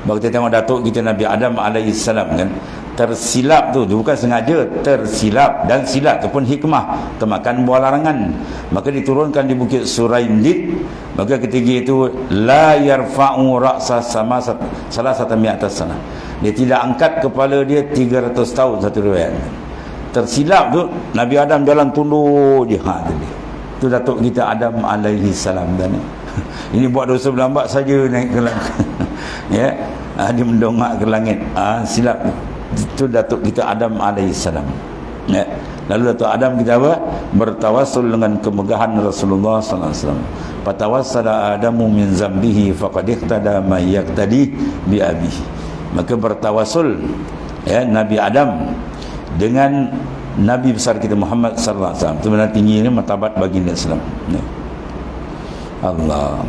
Baru kita tengok datuk kita Nabi Adam alaihissalam kan, tersilap tu, dia bukan sengaja, tersilap, dan silap tu pun hikmah, termakan buah larangan. Maka diturunkan di bukit Suraindid. Maka ketika itu la yarfa'u ra'sa sama salah satu atas sana, dia tidak angkat kepala dia 300 tahun, satu riwayat. Tersilap tu Nabi Adam jalan tunduk je, tadi tu datuk kita Adam alaihissalam dan ini buat dosa berlambat saja naik ke langit. Ya, dia mendongak ke langit. Silap. Itu datuk kita Adam alaihissalam. Ya. Lalu datuk Adam kita apa? Bertawassul dengan kemegahan Rasulullah sallallahu alaihi wasallam. Fatawassala Adamu min zambihi faqad ihtada ma yaqtadi bi abihi. Maka bertawassul ya Nabi Adam dengan Nabi besar kita Muhammad sallallahu alaihi wasallam. Itu benar tingginya martabat baginda Islam. Ya. Allah,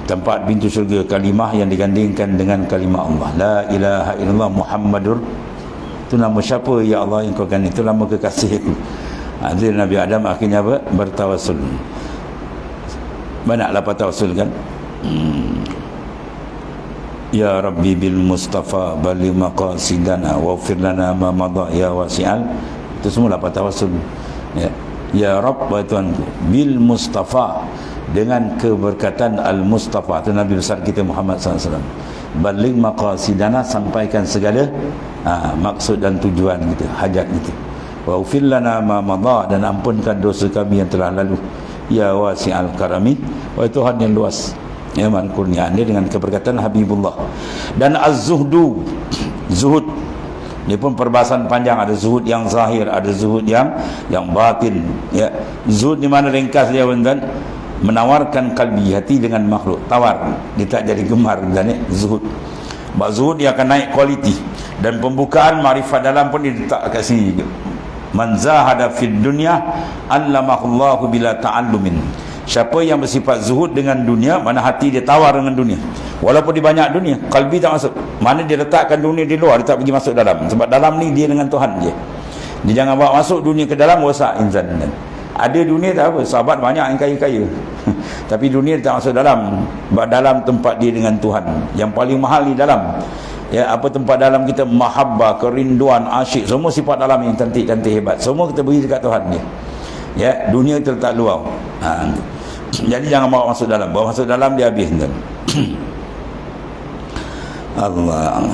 tempat pintu syurga, kalimah yang digandingkan dengan kalimah Allah, la ilaha illallah Muhammadur. Itu nama siapa ya Allah yang kau ganding? Itu nama kekasihku. Jadi Nabi Adam akhirnya apa? Bertawassul. Banyak lapan tawassul kan. Ya Rabbi bil Mustafa bali maqasidana waghfir lana ma madha ya wasi'al. Itu semua lapan tawassul. Ya Rabb, Tuhanku, bil Mustafa, dengan keberkatan Al-Mustafa, itu Nabi besar kita Muhammad SAW. Baligh maqasidana, sampaikan segala maksud dan tujuan kita, hajat kita. Wa ufil lana ma madha, dan ampunkan dosa kami yang telah lalu. Ya wasi'al karami, wa Tuhan yang luas ya kurniaan dia, dengan keberkatan Habibullah. Dan az-zuhdu, zuhud, ini pun perbahasan panjang. Ada zuhud yang zahir, ada zuhud yang batin ya. Zuhud di mana ringkas dia tuan, menawarkan kalbi, hati dengan makhluk, tawar, dia tak jadi gemar dan zuhud. Sebab zuhud dia akan naik kualiti, dan pembukaan makrifat dalam pun diletak kat sini juga. Man zahada fid dunya allamahullahu bila ta'allumin. Siapa yang bersifat zuhud dengan dunia, mana hati dia tawar dengan dunia, walaupun di banyak dunia, kalbi tak masuk. Mana dia letakkan dunia di luar, dia tak pergi masuk dalam. Sebab dalam ni dia dengan Tuhan je. Dia jangan bawa masuk dunia ke dalam, wasak insan. Ada dunia tak apa, sahabat banyak yang kaya-kaya tapi dunia tak masuk dalam. Sebab dalam tempat dia dengan Tuhan. Yang paling mahal di dalam ya, apa tempat dalam kita? Mahabbah, kerinduan, asyik, semua sifat dalam yang cantik-cantik hebat, semua kita beri dekat Tuhan dia ya. Dunia terletak luar. Jadi jangan bawa masuk dalam. Bawa masuk dalam dia habis tuan. Allah.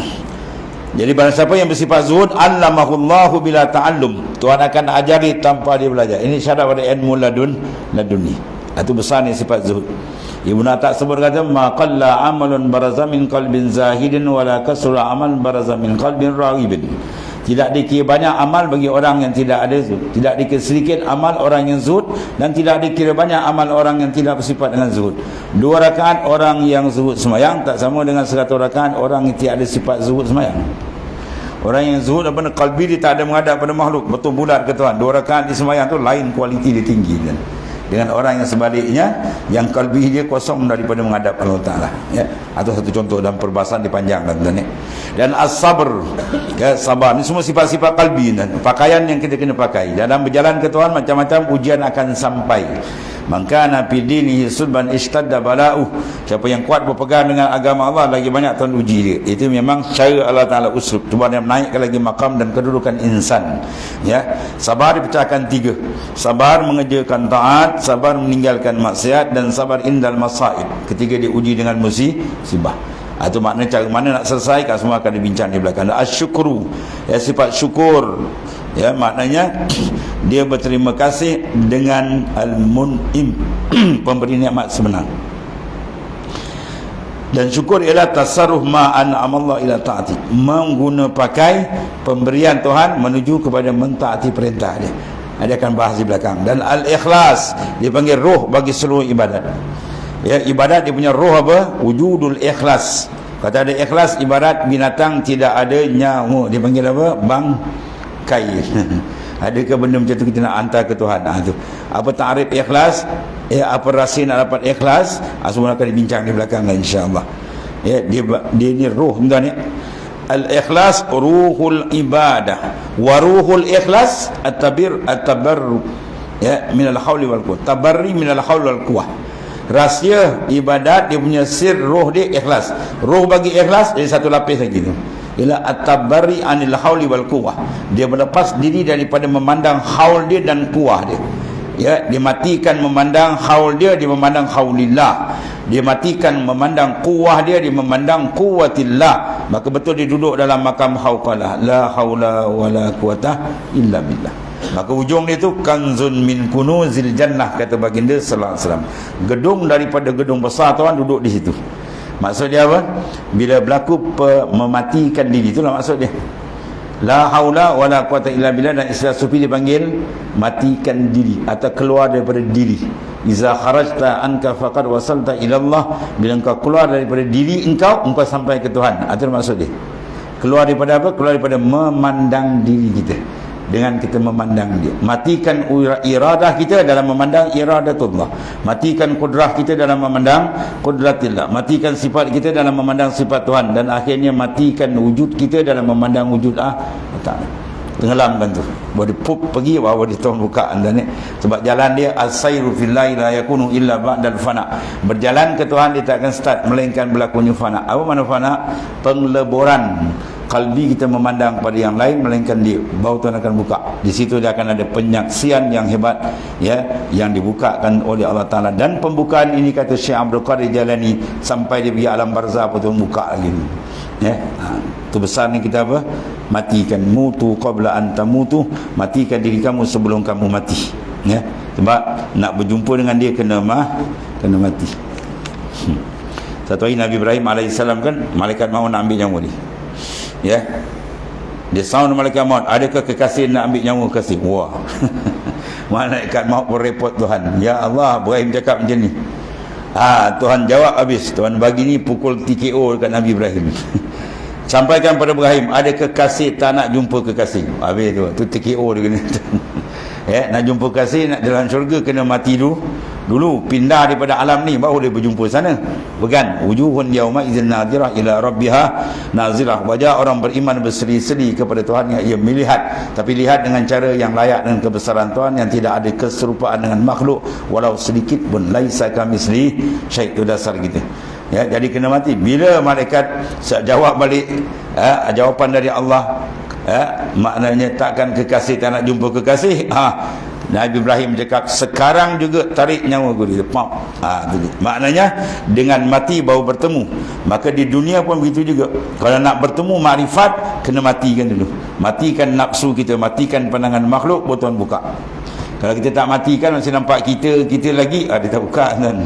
Jadi barang siapa yang bersifat zuhud, allamahullahu bila ta'allum, Tuhan akan ajari tanpa dia belajar. Ini syarat pada ilmu laduni. Itu besar ni sifat zuhud. Ibnu Atak sebut kata, ma qalla amalun baraza min qalbin zahidin wala kasura amal baraza min qalbin raghibin. Tidak dikira banyak amal bagi orang yang tidak ada zuhud, tidak dikira sedikit amal orang yang zuhud, dan tidak dikira banyak amal orang yang tidak bersifat dengan zuhud. 2 rakaat orang yang zuhud semayang tak sama dengan 100 rakaat orang yang tidak ada sifat zuhud semayang. Orang yang zuhud apa, kalbi dia tak ada menghadap pada makhluk, betul bulat ke Tuhan. 2 rakaat di semayang tu lain, kualiti dia tinggi kan, dengan orang yang sebaliknya, yang kalbi dia kosong daripada menghadap Allah Ta'ala ya. Atau satu contoh dalam perbahasan dipanjangkan tuan ya. Dan as-sabr ya, sabar, ini semua sifat-sifat kalbi dan pakaian yang kita kena pakai dalam berjalan ke Tuhan. Macam-macam ujian akan sampai. Maka nabi dinihi sulban ishtadda bala'uh. Siapa yang kuat berpegang dengan agama Allah, lagi banyak Tuhan uji dia. Itu memang cara Allah Ta'ala uslub, cuba dia menaikkan lagi makam dan kedudukan insan ya. Sabar dipecahkan 3. Sabar mengerjakan taat, sabar meninggalkan maksiat, dan sabar indal masaib, ketika diuji dengan musibah. Itu makna cara mana nak selesaikan, semua akan dibincang di belakang. Asyukru ya, sifat syukur ya, maknanya dia berterima kasih dengan al-mun'im, pemberi nikmat sebenar. Dan syukur ialah tasarruf ma an'amallahu ila ta'ati, mengguna pakai pemberian Tuhan menuju kepada mentaati perintah dia. Dia akan bahas di belakang. Dan al-ikhlas dipanggil roh bagi seluruh ibadat ya. Ibadat dia punya roh apa? Wujudul ikhlas. Kata ada ikhlas, ibarat binatang tidak ada nyawa, dia panggil apa? Bangkai. Adakah benda macam tu kita nak hantar ke Tuhan? Tu apa ta'rif ikhlas ya, apa rahsia nak dapat ikhlas, semua akan dibincang di belakang insya-Allah ya. Dia ni roh tuan ya. Al-ikhlas ruhul ibadah, wa ruhul ikhlas at-tabarruk ya, min al-hauli wal quwwah. Tabarri min al-hauli wal quwwah. rahsia ibadat, dia punya sir, roh dia ikhlas. Roh bagi ikhlas, dia satu lapis lagi tu, ialah at-tabarri anil hauli wal quwwah. Dia berlepas diri daripada memandang haul dia dan kuah dia. Ya, dia matikan memandang haul dia, dia memandang haulillah. Dia matikan memandang kuah dia, dia memandang kuwatillah. Maka betul dia duduk dalam makam hauqalah, la haula wala quwata illa billah. Maka ujung dia tu kanzun min kunuzil jannah, kata baginda sallallahu alaihi wasallam. Gedung daripada gedung besar tuan duduk di situ. Maksud dia apa? Bila berlaku mematikan diri, itulah maksud dia. La haula wala quwata illa billah. Dan istilah sufi dipanggil matikan diri atau keluar daripada diri. Iza kharajta anka faqad wasalta ila Allah. Bila engkau keluar daripada diri engkau sampai ke Tuhan. Itu maksud dia. Keluar daripada apa? Keluar daripada memandang diri kita, dengan kita memandang dia. Matikan iradah kita dalam memandang iradatullah. Matikan kudrah kita dalam memandang kudratillah. Matikan sifat kita dalam memandang sifat Tuhan. Dan akhirnya matikan wujud kita dalam memandang wujud Ta'ala. Tenggelamkan tu. Bawa dia pergi, bawa dia tahun bukaan dan ni. Sebab jalan dia as-sayru fillahi la yakunu illa ba'dal fana. Berjalan ke Tuhan dia tak akan start melainkan berlakunya fana. Apa makna fana? Pengleboran kalbi kita memandang pada yang lain melainkan dia. Baru Tuhan akan buka. Di situ dia akan ada penyaksian yang hebat, ya, yang dibukakan oleh Allah Ta'ala. Dan pembukaan ini kata Syekh Abdul Qadir Jalani sampai dia pergi alam barzah pun Tuhan buka lagi. Ya, itu besar ni kita apa? Matikan, mutu qabla an tamutu. Matikan diri kamu sebelum kamu mati. Ya, sebab nak berjumpa dengan dia kena mati. Satu hari Nabi Ibrahim alaihissalam kan, malaikat maut nak ambil nyawa dia. Ya, dia sound malaikat maut, adakah kekasih nak ambil nyawa kekasih? Wah. Malaikat maut pun repot Tuhan. Ya Allah, Ibrahim cakap macam ni. Tuhan jawab habis. Tuhan bagi ni pukul TKO dekat Nabi Ibrahim. Sampaikan pada Ibrahim, ada kekasih tak nak jumpa kekasih? Habis tu TKO dia kena. Ya, nak jumpa kekasih, nak dalam syurga kena mati dulu pindah daripada alam ni baru dia berjumpa sana. Bukan wujuhun yauma idzin nadhirah ila rabbiha nazirah. Wajah orang beriman berseri-seri kepada Tuhan yang ia melihat, tapi lihat dengan cara yang layak dengan kebesaran Tuhan, yang tidak ada keserupaan dengan makhluk walau sedikit pun. Laisa kamitsli syai', itu dasar kita. Ya, jadi kena mati. Bila malaikat jawab balik jawapan dari Allah, maknanya takkan kekasih tak nak jumpa kekasih. Nabi Ibrahim cakap, sekarang juga tarik nyawa aku dia. Maknanya dengan mati baru bertemu. Maka di dunia pun begitu juga. Kalau nak bertemu makrifat, kena matikan dulu. Matikan nafsu kita, matikan pandangan makhluk, baru Tuhan buka. Kalau kita tak matikan, masih nampak kita lagi, dia tak buka kan.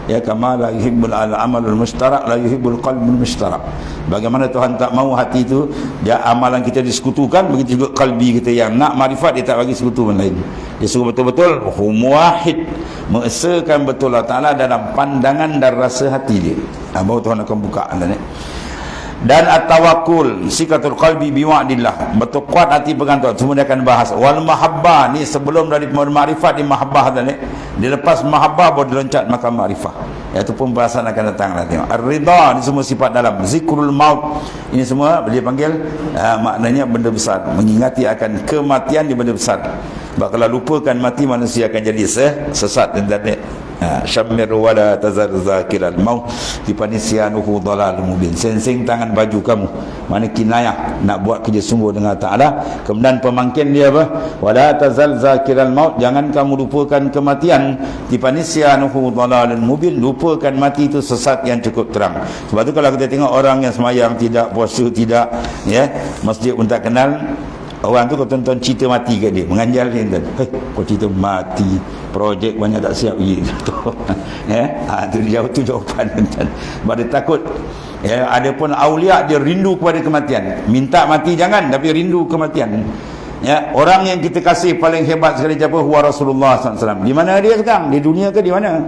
Ya, kama la yuhibbul amalul mustarak la yuhibbul qalbul mustarak. Bagaimana Tuhan tak mahu hati itu dia amalan kita disekutukan, begitu juga kalbi kita yang nak makrifat dia tak bagi sekutu yang lain. Dia suruh betul-betul hum wahid, mengesakan betul Allah Ta'ala dalam pandangan dan rasa hati dia. Baru Tuhan akan buka anda ni. Dan at-tawakkul sikatul qalbi biwa'dillah, betul kuat hati bergantung. Semua dia akan bahas. Wal mahabbah ni sebelum dari makrifat di mahabbah tadi. Dia lepas mahabbah baru diloncat makam makrifah. Iaitu pembahasan akan datang nanti. Ar-ridha ni semua sifat dalam. Zikrul maut ini semua dia panggil maknanya benda besar, mengingati akan kematian di benda besar. Sebab kalau lupakan mati, manusia akan jadi sesat dan tadi. Syammir wala tazar zakiral maut tipanisyanuhu dhalal mubin. Sensing tangan baju kamu, mana kinayah nak buat kerja sungguh dengan Ta'ala. Kemudian pemangkin dia apa? Wala tazal zakiral maut, jangan kamu lupakan kematian. Tipanisyanuhu dhalal mubin, lupakan mati itu sesat yang cukup terang. Sebab tu kalau kita tengok orang yang semayang tidak, puasa tidak, ya, masjid pun tak kenal, orang tu kau tonton cerita mati kat dia, menganjal dia kan. Kau cerita mati, projek banyak tak siap gitu. Tu jawab tu jawapan kan. Sebab dia takut. Ya, ada pun aulia dia rindu kepada kematian. Minta mati jangan, tapi rindu kematian. Ya, orang yang kita kasih paling hebat sekali siapa? Huwa Rasulullah SAW. Di mana dia sekarang? Di dunia ke di mana?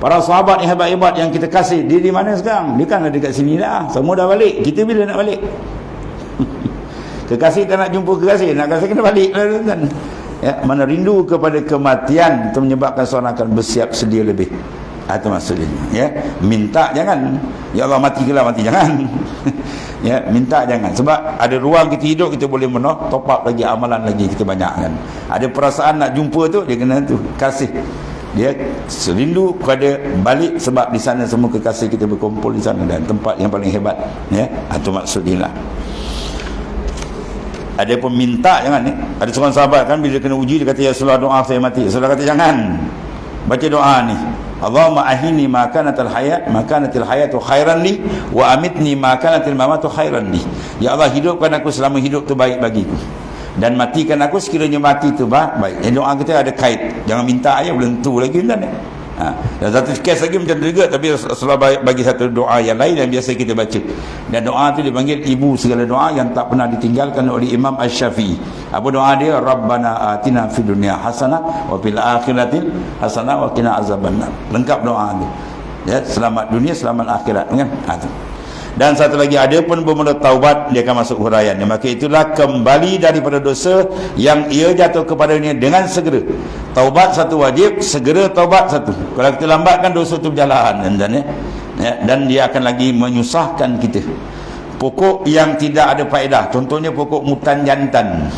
Para sahabat yang hebat-hebat yang kita kasih, dia di mana sekarang? Dia kan ada dekat sini dah. Semua dah balik. Kita bila nak balik? Kekasih tak nak jumpa kekasih, nak kasih kena balik kan. Ya, mana rindu kepada kematian itu menyebabkan seorang akan bersiap sedia lebih. Itu maksudnya. Ya, minta jangan. Ya Allah mati ke lah, mati jangan. Ya, minta jangan. Sebab ada ruang kita hidup, kita boleh top up lagi amalan lagi kita banyak kan. Ada perasaan nak jumpa tu, dia kena tu kasih. Dia serindu kepada balik, sebab di sana semua kekasih kita berkumpul di sana, dan tempat yang paling hebat, ya. Itu maksudnya lah. Ada pun minta, jangan ni. Ada seorang sahabat kan, bila kena uji dia kata, ya Rasulullah, doa saya mati. Rasulullah kata, jangan baca doa ni. Allahumma ahini ma kanatil hayatu khairan li wa amitni ma kanatil mamatu khairan li. Ya Allah, hidupkan aku selama hidup tu baik bagiku, dan matikan aku sekiranya mati tu baik. Doa kita ada kait. Jangan minta aja belum tentu lagi kan. Dan satu kes lagi macam tu juga, tapi Rasulullah bagi satu doa yang lain yang biasa kita baca. Dan doa tu dipanggil ibu segala doa, yang tak pernah ditinggalkan oleh Imam Asy-Syafi'i. Apa doa dia? Rabbana atina fid dunya hasanah wa fil akhirati hasanah wa qina azabannar. Lengkap doa tu. Ya, selamat dunia, selamat akhirat, kan? Dan satu lagi, ada pun bermula taubat, dia akan masuk huraian. Maka itulah kembali daripada dosa yang ia jatuh kepadanya dengan segera. Taubat satu wajib, segera taubat satu. Kalau kita lambatkan, dosa itu berjalan, dan dia akan lagi menyusahkan kita. Pokok yang tidak ada faedah, contohnya pokok mutan jantan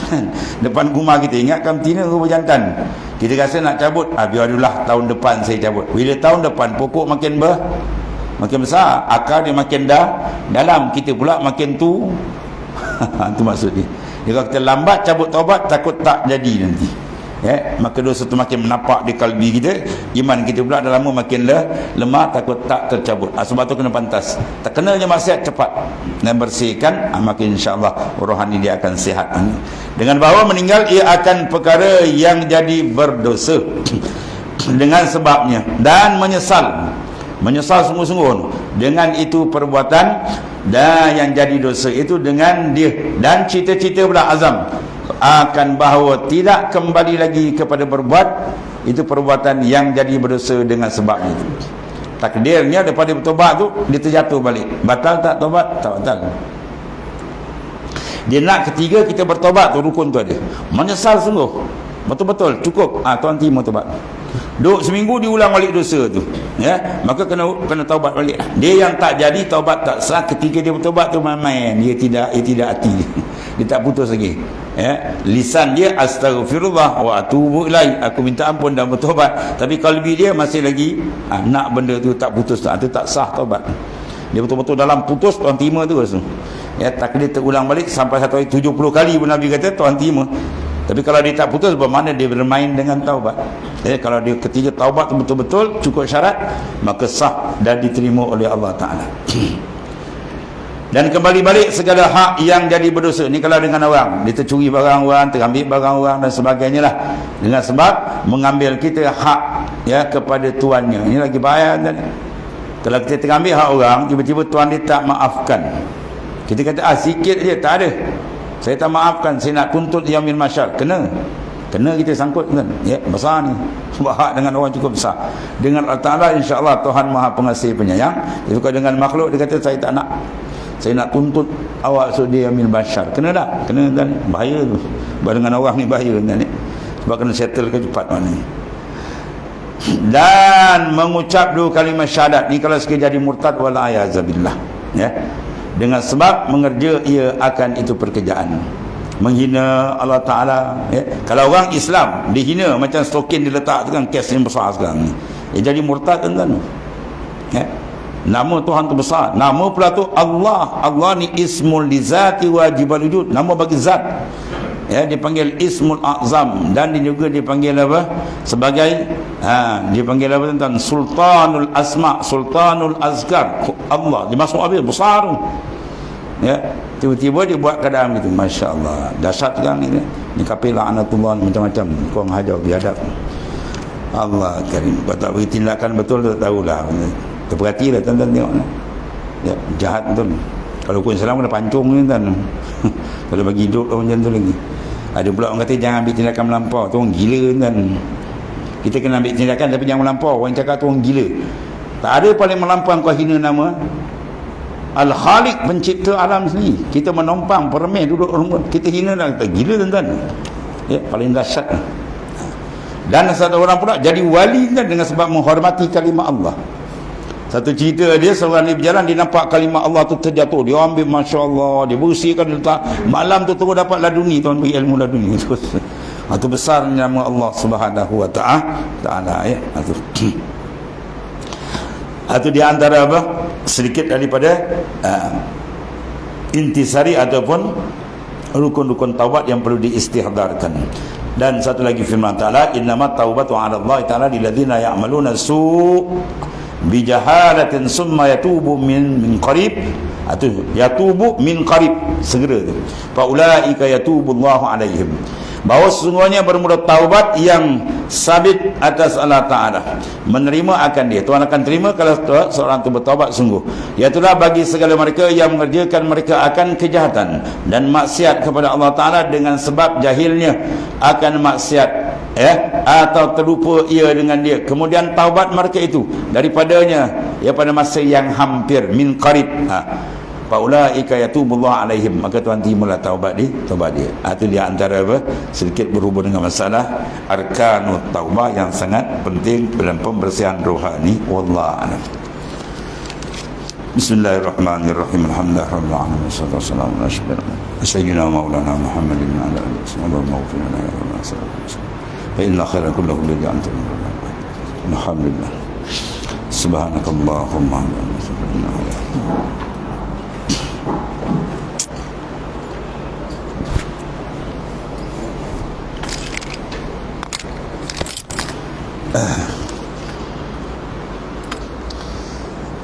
depan rumah kita, ingatkan betina ke jantan, kita rasa nak cabut, biarlah tahun depan saya cabut. Bila tahun depan pokok makin besar, akar dia makin dalam, kita pula makin tu. Itu maksudnya. Kalau kita lambat cabut taubat, takut tak jadi nanti. Ya, maka dosa tu makin menapak di kalbi kita, iman kita pula dah lama makin lemah, takut tak tercabut. Sebab tu kena pantas. Tak kenanya maksiat cepat dan bersihkan, maka insya-Allah rohani dia akan sihat. Dengan bahawa meninggal ia akan perkara yang jadi berdosa dengan sebabnya, dan menyesal sungguh-sungguh dengan itu perbuatan, dan yang jadi dosa itu dengan dia, dan cita-cita pula azam akan bahawa tidak kembali lagi kepada berbuat itu perbuatan yang jadi berdosa dengan sebabnya itu. Takdirnya daripada bertobat tu dia terjatuh balik. Batal tak tobat? Tak batal. Dia nak ketiga kita bertobat tu, rukun tu ada. Menyesal sungguh, betul-betul cukup, Tuan terima tobat. Duk seminggu diulang balik dosa tu, ya, maka kena taubat balik. Dia yang tak jadi taubat tak sah, ketika dia bertobat tu main-main, dia tidak hati, dia tak putus lagi, ya. Lisan dia astaghfirullah wa atubu ilaih, aku minta ampun dan bertobat, tapi kalbi dia masih lagi nak benda tu tak putus, tu tak sah taubat. Dia betul-betul dalam putus, Tuan terima tu rasa, ya. Takdir terulang balik sampai satu hari 70 kali pun Nabi kata Tuan terima. Tapi kalau dia tak putus, bermakna dia bermain dengan taubat. Kalau dia ketiga taubat betul-betul cukup syarat, maka sah dan diterima oleh Allah Ta'ala. Dan kembali balik segala hak yang jadi berdosa. Ni kalau dengan orang, dia tercuri barang orang, terambil barang orang dan sebagainya lah, dengan sebab mengambil kita hak, ya, kepada tuannya. Ini lagi bahaya kan? Kalau kita terambil hak orang, tiba-tiba tuan dia tak maafkan, kita kata sikit je, tak ada, saya tak maafkan, saya nak tuntut yaumil mahsyar. Kena kita sangkut kan, ya, besar ni. Sebab hak dengan orang cukup besar. Dengan Allah Ta'ala insya-Allah Tuhan Maha Pengasih Penyayang. Jadi kalau dengan makhluk dia kata saya tak nak, saya nak tuntut awak sudi yaumil mahsyar. Kena tak? Kena kan? Bahaya tu. Sebab dengan orang ni bahaya kan, ni. Sebab kena settle ke cepat mana ni. Dan mengucap dua kalimah syahadat ni kalau sekali jadi murtad wala ayazabillah, ya. Dengan sebab mengerja ia akan itu pekerjaan menghina Allah Ta'ala, ya. Kalau orang Islam dihina macam stokin diletak tu kan, kes yang besar sekarang ni, jadi murtad kan, ya. Nama Tuhan tu besar, nama pula tu Allah ni ismul li zati wajibal wujud, nama bagi zat, ya, dipanggil ismul azam, dan juga dipanggil apa sebagai dipanggil apa tentang sultanul asma, sultanul azkar. Allah dimasuk habis besar, ya. Tiba-tiba dia buat keadaan gitu, masya-Allah, dahsyat sekarang ni. Ni kafir la'natullah macam-macam, kau hajar biadab. Allah karim, kau tak beri tindakan betul tak tahulah. Terperhatilah tuan-tuan tengok, ya, jahat betul. Kalau hukum Islam kena pancung ni kan. Kalau bagi hidup orang macam tu lagi. Ada pula orang kata jangan ambil tindakan melampau, tu orang gila kan. Kita kena ambil tindakan tapi jangan melampau. Orang cakap tu orang gila. Tak ada paling melampau kau hina nama Al-Khaliq, pencipta alam sendiri. Kita menompang peremeh duduk rumah, kita hina dah, kita gila tuan-tuan. Ya, paling dahsyat. Dan satu orang pula jadi wali kan dengan sebab menghormati kalimah Allah. Satu cerita dia, seorang ni berjalan, dia nampak kalimah Allah tu terjatuh, dia ambil, masya-Allah, dia bersihkan, dia letak, malam tu terus dapat laduni, tuan beri ilmu laduni terus. Itu besar nama Allah Subhanahu wa taala ya. Itu di antara apa? Sedikit daripada intisari ataupun rukun-rukun taubat yang perlu diistihdarkan. Dan satu lagi firman Ta'ala, innamat taubatu 'ala Allah Ta'ala lilladzina ya'maluna su' bijahalatin summa yatubu min qarib, atau yatubu min qarib, segera tu, fa ulaika yatubullahu alaihim, bahawa sesungguhnya bermula taubat yang sabit atas Allah Ta'ala, menerima akan dia. Tuhan akan terima kalau seorang itu bertaubat sungguh. Iaitulah bagi segala mereka yang mengerjakan mereka akan kejahatan dan maksiat kepada Allah Ta'ala dengan sebab jahilnya akan maksiat, atau terlupa ia dengan dia, kemudian taubat mereka itu daripadanya pada masa yang hampir, min qarib, faulaika yatubullah alaihim, maka Tuhan terimalah taubat dia. Itu dia antara apa, sedikit berhubung dengan masalah arkanut taubah yang sangat penting dalam pembersihan rohani. Wallahu a'lam. Bismillahirrahmanirrahim. Alhamdulillahirabbil alamin. Wassalatu wassalamu ala sayyidina maulana Muhammadin wa ala alihi wasallam. Fa inna khairan kullahu alladhi antum. Alhamdulillah. Subhanakallahumma wa bihamdika.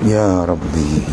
Ya Rabbi,